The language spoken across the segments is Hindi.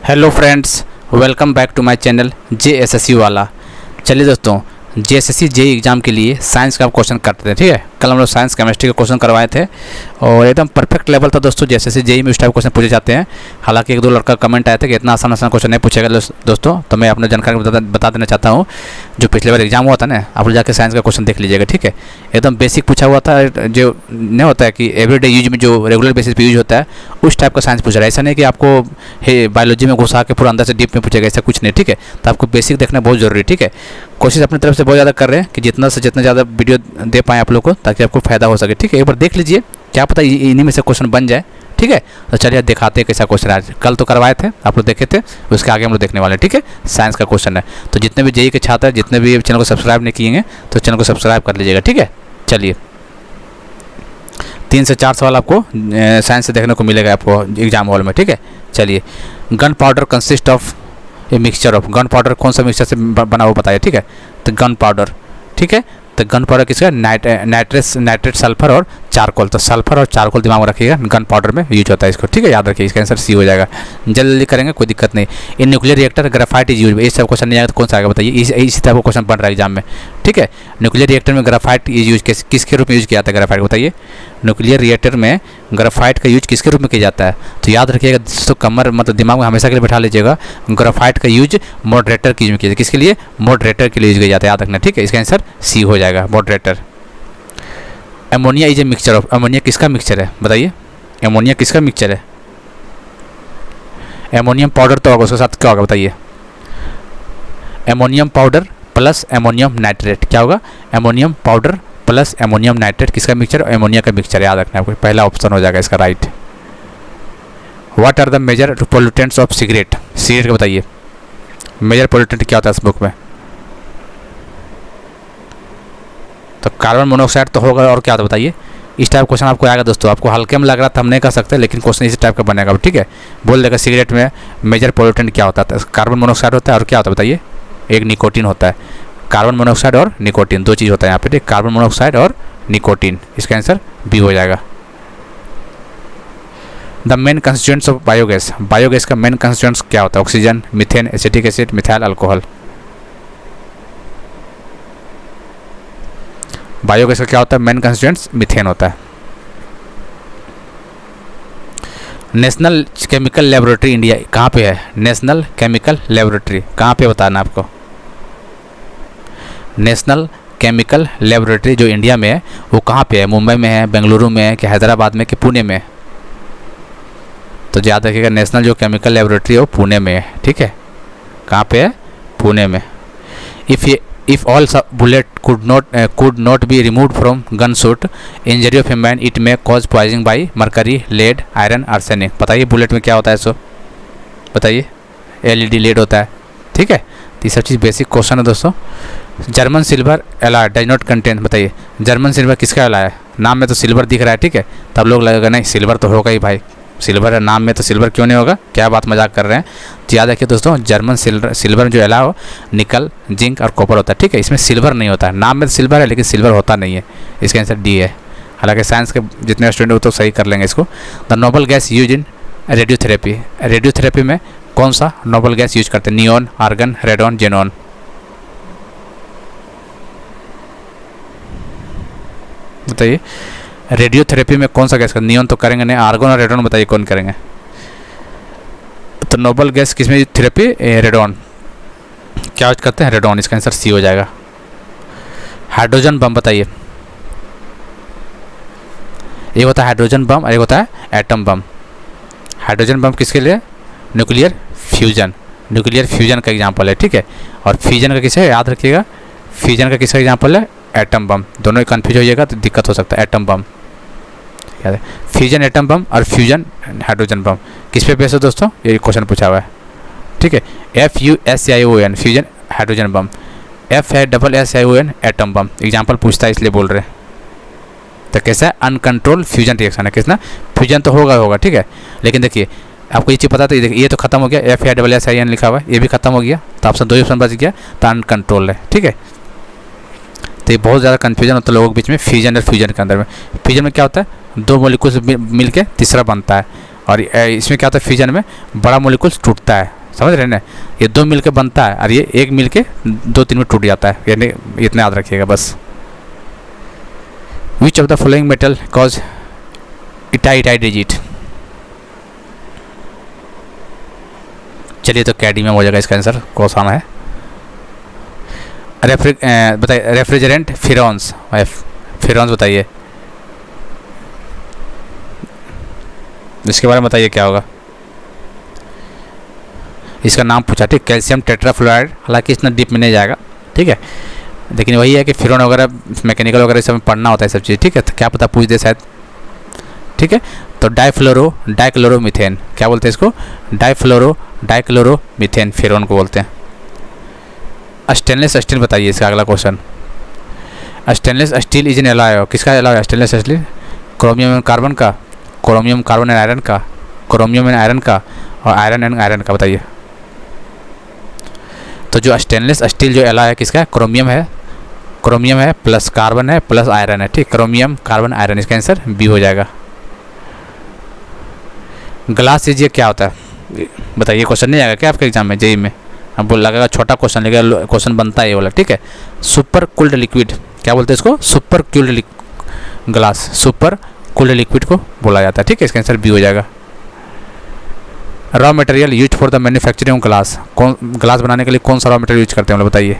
Hello friends, welcome back to my channel JSSC वाला। चलिए दोस्तों, JSSC JEE एग्ज़ाम के लिए साइंस का क्वेश्चन करते थे। ठीक है, कल हम लोग साइंस केमिस्ट्री का क्वेश्चन करवाए थे और एकदम परफेक्ट लेवल था दोस्तों। JSSC JEE में उस टाइप क्वेश्चन पूछे जाते हैं। हालांकि एक दो लड़का कमेंट आया था कि इतना आसान क्वेश्चन नहीं पूछेगा दोस्तों, तो मैं अपने जानकारी बता देना चाहता हूँ। जो पिछले बार एग्जाम हुआ था ना, आप लोग जाकर साइंस का क्वेश्चन देख लीजिएगा। ठीक है, एकदम बेसिक पूछा हुआ था, जो नहीं होता है कि एवरीडे यूज में जो रेगुलर बेसिस पे यूज होता है उस टाइप का साइंस पूछ रहा है। ऐसा नहीं कि आपको बायोलॉजी में घुसा के पूरा अंदर से डीप में पूछेगा, ऐसा कुछ नहीं। ठीक है, तो आपको बेसिक देखना बहुत जरूरी है। ठीक है, कोशिश अपनी तरफ से बहुत ज़्यादा कर रहे हैं कि जितना से जितना ज़्यादा वीडियो दे पाएँ आप लोग को, ताकि आपको फ़ायदा हो सके। ठीक है, एक बार देख लीजिए, क्या पता इन्हीं में से क्वेश्चन बन जाए। ठीक है, तो चलिए दिखाते हैं कैसा क्वेश्चन आज। कल तो करवाए थे, आप लोग देखे थे, उसके आगे हम लोग देखने वाले हैं। ठीक है, साइंस का क्वेश्चन है। तो जितने भी JEE के छात्र, जितने भी चैनल को सब्सक्राइब नहीं किए हैं तो चैनल को सब्सक्राइब कर लीजिएगा। ठीक है, चलिए 3 से 4 सवाल आपको साइंस से देखने को मिलेगा आपको एग्जाम हॉल में। ठीक है, चलिए। Gun powder consist of a mixture of. Gun powder कौन सा मिक्सचर से बना हुआ बताइए। ठीक है, तो गन पाउडर, ठीक है, तो गन पाउडर किसका? नाइट्रेट सल्फर और चारकोल। तो सल्फर और चारकोल दिमाग में रखिएगा, गन पाउडर में यूज होता है इसको। ठीक है, याद रखिए, इसका आंसर सी हो जाएगा। जल्दी करेंगे, कोई दिक्कत नहीं। In nuclear reactor graphite is use. इस टाइप क्वेश्चन नहीं आएगा तो कौन सा आएगा बताइए। इसी टाइप का क्वेश्चन बन रहा है एग्जाम में। ठीक है, न्यूक्लियर रिएक्टर में ग्राफाइट इज यूज किसके रूप में यूज किया जाता है? ग्राफाइट बताइए। न्यूक्लियर रिएक्टर में ग्राफाइट का यूज किसके रूप में किया जाता है? तो याद रखिएगा दोस्तों, कमर मतलब दिमाग में हमेशा के लिए बैठा लीजिएगा, ग्राफाइट का यूज मॉडरेटर के यूज में किया जाता है। किसके लिए? मॉडरेटर के लिए यूज किया जाता है, याद रखना। ठीक है, इसका आंसर सी हो जाएगा, moderator. Ammonia is a mixture of. Ammonia किसका मिक्सचर है बताइए? एमोनिया किसका मिक्सचर है? एमोनियम पाउडर तो होगा, उसके साथ क्या होगा बताइए? Ammonium powder plus ammonium nitrate. क्या होगा? Ammonium powder plus ammonium nitrate किसका मिक्सचर? एमोनिया का मिक्सचर, याद रखना है आपको। पहला ऑप्शन हो जाएगा इसका right. What are the major pollutants of cigarette? Cigarette का बताइए, मेजर पोल्यूटेंट क्या होता है इस बुक में? तो कार्बन मोनोऑक्साइड तो होगा, और क्या होता है बताइए? इस टाइप क्वेश्चन आपको आएगा दोस्तों। आपको हल्के में लग रहा था, हम नहीं कर सकते, लेकिन क्वेश्चन इसी टाइप का बनेगा। ठीक है, बोल देगा सिगरेट में मेजर पोल्यूटेंट क्या होता है? कार्बन मोनोऑक्साइड होता है, और क्या होता है बताइए? एक निकोटीन होता है। कार्बन मोनोऑक्साइड और निकोटीन, दो चीज़ होता है यहाँ पे। ठीक, कार्बन मोनोऑक्साइड और निकोटीन, इसका आंसर बी हो जाएगा। The main constituents of biogas. Biogas का मेन कंस्टिट्यूएंट्स क्या होता है? Oxygen, methane, acetic acid, methyl alcohol. Biogas का क्या होता है? मेन कंस्टिट्यूएंट्स मीथेन होता है। नेशनल केमिकल लेबोरेटरी इंडिया कहाँ पे है? नेशनल केमिकल लेबोरेटरी कहाँ पे बताना आपको? नेशनल केमिकल लेबोरेटरी जो इंडिया में है वो कहाँ पे है? मुंबई में है, बेंगलुरु में है, कि हैदराबाद में, कि पुणे में? तो याद रखिएगा, नेशनल जो केमिकल लेबोरेटरी है वो पुणे में है। ठीक है, कहाँ पे है? पुणे में। If all bullet could not be removed from gun shoot, injury of a man, it may cause poisoning by mercury, lead, iron, arsenic। बताइए बुलेट में क्या होता है? सो बताइए। LED लेड होता है। ठीक है, तो ये सब चीज़ बेसिक क्वेश्चन है दोस्तों। German silver alloy does not contain. बताइए, जर्मन सिल्वर किसका एलॉय है? नाम में तो सिल्वर दिख रहा है। ठीक है, तब लोग लगेगा नहीं सिल्वर तो होगा ही भाई, सिल्वर है नाम में, तो सिल्वर क्यों नहीं होगा? क्या बात मजाक कर रहे हैं? तो याद रखिए दोस्तों, जर्मन सिल्वर जो एलॉय हो निकल, जिंक और कॉपर होता है। ठीक है, इसमें सिल्वर नहीं होता है। नाम में तो सिल्वर है लेकिन सिल्वर होता नहीं है। इसका आंसर डी है। हालांकि साइंस के जितने स्टूडेंट हो तो सही कर लेंगे इसको। The noble gas use in radiotherapy. Radiotherapy में कौन सा नोबल गैस यूज करते हैं? Neon, argon, radon, xenon. बताइए, रेडियोथेरेपी में कौन सा गैस का? नियॉन तो करेंगे नहीं, आर्गन और रेडॉन बताइए कौन करेंगे? तो नोबल गैस किसमें थेरेपी? रेडॉन। क्या यूज करते हैं? रेडॉन, इसका आंसर सी हो जाएगा। हाइड्रोजन बम बताइए। एक होता है हाइड्रोजन बम और एक होता है एटम बम। हाइड्रोजन बम किसके लिए? Nuclear fusion. न्यूक्लियर फ्यूजन का एग्जाम्पल है। ठीक है, और फ्यूजन का किसे याद रखिएगा? फ्यूजन का किसका एग्जाम्पल है? Atom bomb. दोनों ही कन्फ्यूज हो जाएगा तो दिक्कत हो सकता है। एटम बम याद है, फ्यूजन एटम बम और फ्यूजन हाइड्रोजन बम किस पे बेस है दोस्तों? ये क्वेश्चन पूछा हुआ है। ठीक है, FUSION fusion hydrogen bomb, FASSION atom bomb. Example पूछता है इसलिए बोल रहे हैं। तो कैसा है? अनकंट्रोल फ्यूजन रिएक्शन है। किसना? फ्यूजन तो होगा। ठीक है, लेकिन देखिए आपको ये चीज़ पता, तो ये तो खत्म हो गया। FASSIN लिखा हुआ है, ये भी खत्म हो गया, तो ऑप्शन 2 ऑप्शन बच गया, तो अनकंट्रोल है। ठीक है, तो ये बहुत ज़्यादा कन्फ्यूजन होता है लोगों के बीच में फ्यूजन और फ्यूजन के अंदर में। फ्यूजन में क्या होता है? दो मॉलिक्यूल्स मिलके तीसरा बनता है, और इसमें क्या होता है? फ्यूजन में बड़ा मॉलिक्यूल्स टूटता है। समझ रहे हैं ना, ये 2 मिल के बनता है और ये 1 मिल के 2-3 में टूट जाता है, यानी इतना याद रखिएगा बस। Which of the following metal cause itai digit? चलिए तो कैडमियम हो जाएगा इसका आंसर, कौन सा है? बताइए रेफ्रिजरेंट फिरॉन्स, फिरॉन्स बताइए, इसके बारे में बताइए क्या होगा। इसका नाम पूछा, ठीक, कैल्शियम टेट्राफ्लोराइड, हालांकि इतना डीप में नहीं जाएगा, ठीक है, लेकिन वही है कि फिरॉन वगैरह मैकेनिकल वगैरह सब में पढ़ना होता है सब चीज़, ठीक है, तो क्या पता पूछ दे शायद, ठीक है। तो डाइक्लोरोमीथेन, क्या बोलते हैं इसको? डाइक्लोरोमीथेन फिरॉन को बोलते हैं। स्टेनलेस स्टील बताइए इसका अगला question. Stainless steel is an alloy, किसका alloy? Stainless steel chromium and carbon का, क्रोमियम कार्बन एंड आयरन का, क्रोमियम एंड आयरन का, और आयरन एंड आयरन का, बताइए। तो जो स्टेनलेस स्टील जो एलॉय है किसका है? क्रोमियम है प्लस कार्बन है प्लस आयरन है, ठीक, क्रोमियम कार्बन आयरन, इसका आंसर बी हो जाएगा। ग्लास एज ये क्या होता है बताइए? क्वेश्चन नहीं आएगा क्या आपके एग्जाम में, जेई में? अब बोल लगेगा छोटा क्वेश्चन, लेकिन क्वेश्चन बनता है ये वाला, ठीक है। सुपर कूल्ड लिक्विड, क्या बोलते हैं इसको? Super cooled glass, super cooled liquid को बोला जाता है, ठीक है, इसका आंसर बी हो जाएगा। Raw material use for the manufacturing glass, कौन ग्लास बनाने के लिए कौन सा रॉ मटेरियल यूज करते हैं बताइए?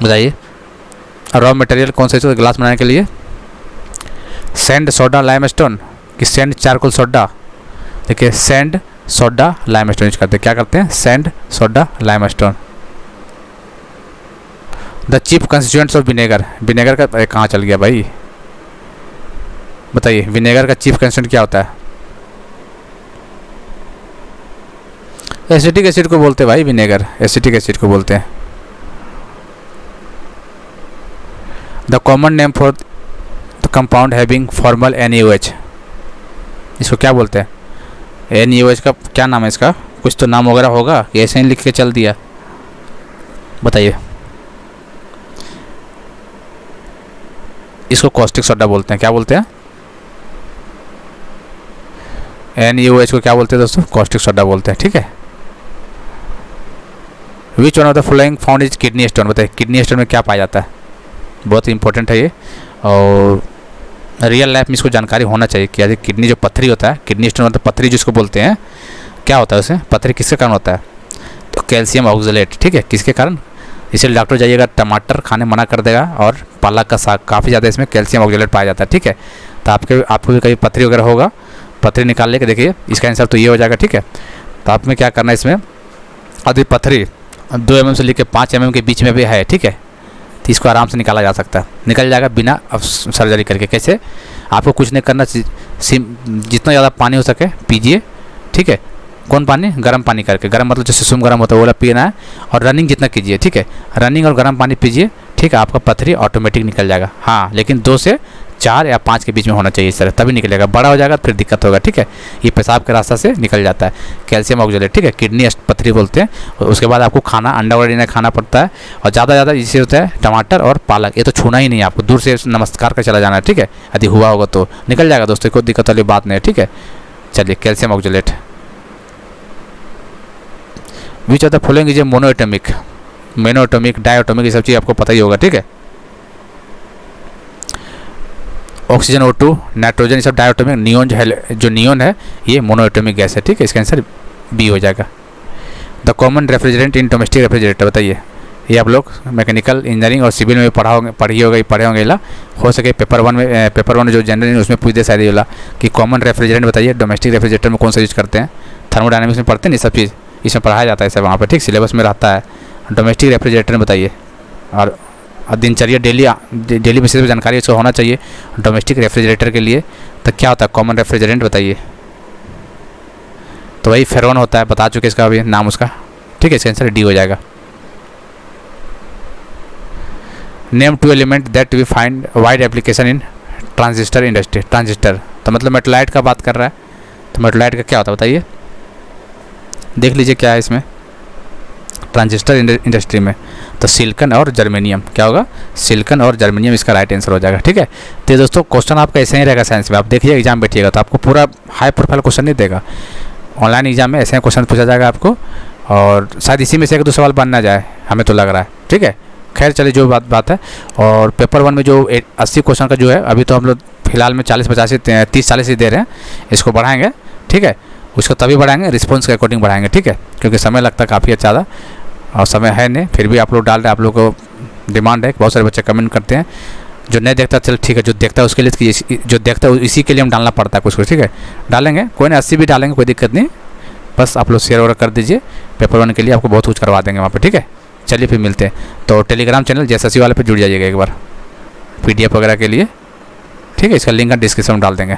बताइए रॉ मटेरियल कौन सा है ग्लास बनाने के लिए? सैंड, सोडा, लाइमस्टोन कि सैंड, चारकोल, सोडा? देखिए सैंड, सोडा, लाइमस्टोन यूज करते हैं। क्या करते हैं? Sand, soda, limestone. The chief constituents of vinegar, vinegar का कहाँ चल गया भाई, बताइए विनेगर का चीफ कंस्टिट्यूएंट क्या होता है? एसिटिक एसिड को बोलते हैं भाई, विनेगर एसिटिक एसिड को बोलते हैं। The common name for the compound having formal NaOH, इसको क्या बोलते हैं? NaOH का क्या नाम है इसका? कुछ तो नाम वगैरह होगा कि ऐसे ही लिख के चल दिया, बताइए। इसको कॉस्टिक सोडा बोलते हैं, क्या बोलते हैं? NaOH को क्या बोलते हैं दोस्तों? कॉस्टिक सोडा बोलते हैं, ठीक है। Which one of the following found is kidney stone, बताइए किडनी स्टोन में क्या पाया जाता है? बहुत इंपॉर्टेंट है ये, और रियल लाइफ में इसको जानकारी होना चाहिए कि यदि किडनी जो पत्थरी होता है, किडनी स्टोन मतलब पत्थरी जिसको बोलते हैं, क्या होता है उसे? पत्थरी किसके कारण होता है? तो कैल्शियम ऑक्सलेट, ठीक है, किसके कारण? इसलिए डॉक्टर जाइएगा टमाटर खाने मना कर देगा, और पालक का साग, काफ़ी ज़्यादा इसमें कैल्शियम ऑक्सलेट पाया जाता है, ठीक है। तो आपको भी कभी पत्थरी वगैरह होगा, पत्थरी निकाल लेके देखिए, इसका आंसर तो ये हो जाएगा, ठीक है। तो आप में क्या करना है इसमें, यदि पत्थरी 2 mm से लेकर 5 mm के बीच में भी है, ठीक है, तो इसको आराम से निकाला जा सकता है, निकल जाएगा बिना सर्जरी करके। कैसे? आपको कुछ नहीं करना, जितना ज़्यादा पानी हो सके पीजिए, ठीक है। कौन पानी? गर्म पानी करके, गर्म मतलब जैसे सुसुम गर्म होता है वो वाला पीना है, और रनिंग जितना कीजिए, ठीक है, रनिंग और गर्म पानी पीजिए, ठीक है, आपका पत्थरी ऑटोमेटिक निकल जाएगा। हाँ, लेकिन 2 से 4 या 5 के बीच में होना चाहिए इस तरह, तभी निकलेगा। बड़ा हो जाएगा फिर दिक्कत होगा, ठीक है। ये पेशाब के रास्ता से निकल जाता है कैल्शियम ऑक्सलेट, ठीक है, किडनी पत्थरी बोलते हैं। और उसके बाद आपको खाना, अंडा वगैरह खाना पड़ता है, और ज़्यादा इसे होता है टमाटर और पालक, ये तो छूना ही नहीं है आपको, दूर से नमस्कार कर चला जाना है, ठीक है। यदि हुआ होगा तो निकल जाएगा दोस्तों, कोई दिक्कत वाली बात नहीं है, ठीक है। चलिए calcium oxalate. Which of the following is a monoatomic, monoatomic, diatomic, ये सब चीज़ आपको पता ही होगा, ठीक है। ऑक्सीजन O2, नाइट्रोजन, ये सब डायटोमिक, नियोन जो नियोन है ये मोनोएटॉमिक गैस है, ठीक है, इसका आंसर बी हो जाएगा। The common refrigerant in domestic refrigerator, बताइए। ये आप लोग मैकेनिकल इंजीनियरिंग और सिविल में पढ़े होंगे ला, हो सके पेपर वन जो जनरल उसमें पूछ दे शायद ये वाला कि कॉमन रेफ्रिजरेंट बताइए डोमेस्टिक रेफ्रिजरेटर में कौन सा यूज करते हैं। थर्मोडायनामिक्स में पढ़ते हैं, ये सब चीज़ इसमें पढ़ाया जाता है सब वहाँ पर, ठीक, सिलेबस में रहता है। डोमेस्टिक रेफ्रिजरेटर में बताइए, और दिनचर्या डेली बेसिस पे जानकारी इसको होना चाहिए डोमेस्टिक रेफ्रिजरेटर के लिए। तो क्या होता है कॉमन रेफ्रिजरेंट, बताइए। तो वही फेरोन होता है, बता चुके इसका अभी नाम उसका, ठीक है, इसका आंसर डी हो जाएगा। Name 2 element that we find wide application in transistor industry, transistor तो मतलब मेटलाइट का बात कर रहा है, तो मेटलाइट का क्या होता है बताइए, देख लीजिए क्या है इसमें। ट्रांजिस्टर इंडस्ट्री में, तो सिलिकॉन और जर्मेनियम क्या होगा, सिलिकॉन और जर्मेनियम इसका राइट आंसर हो जाएगा। ठीक है, तो दोस्तों क्वेश्चन आपका ऐसे ही रहेगा साइंस में, आप देखिए एग्जाम बैठिएगा तो आपको पूरा हाई प्रोफाइल क्वेश्चन नहीं देगा, ऑनलाइन एग्जाम में ऐसे क्वेश्चन पूछा जाएगा आपको, और शायद इसी में से 1-2 सवाल बन ना जाए, हमें तो लग रहा है। ठीक है, खैर चलिए जो बात है। और पेपर 1 में जो 80 क्वेश्चन का जो है, अभी तो हम लोग फिलहाल में 40-50 30-40 ही दे रहे हैं, इसको बढ़ाएंगे। ठीक है, उसको तभी बढ़ाएंगे रिस्पॉन्स के अकॉर्डिंग बढ़ाएंगे। ठीक है, क्योंकि समय लगता है काफ़ी ज़्यादा और समय है नहीं, फिर भी आप लोग डाल रहे हैं, आप लोग को डिमांड है, बहुत सारे बच्चे कमेंट करते हैं। जो नहीं देखता चल ठीक है, जो देखता है उसके लिए, जो देखता है इसी के लिए हम डालना पड़ता है कुछ। ठीक है, डालेंगे, कोई नहीं 80 भी डालेंगे, कोई दिक्कत नहीं, बस आप लोग शेयर वगैरह कर दीजिए। पेपर 1 के लिए आपको बहुत कुछ करवा देंगे वहाँ पर। ठीक है, चलिए फिर मिलते हैं। तो टेलीग्राम चैनल JSSC वाले पे जुड़ जाइएगा एक बार PDF वगैरह के लिए। ठीक है, इसका लिंक डिस्क्रिप्शन में डाल देंगे।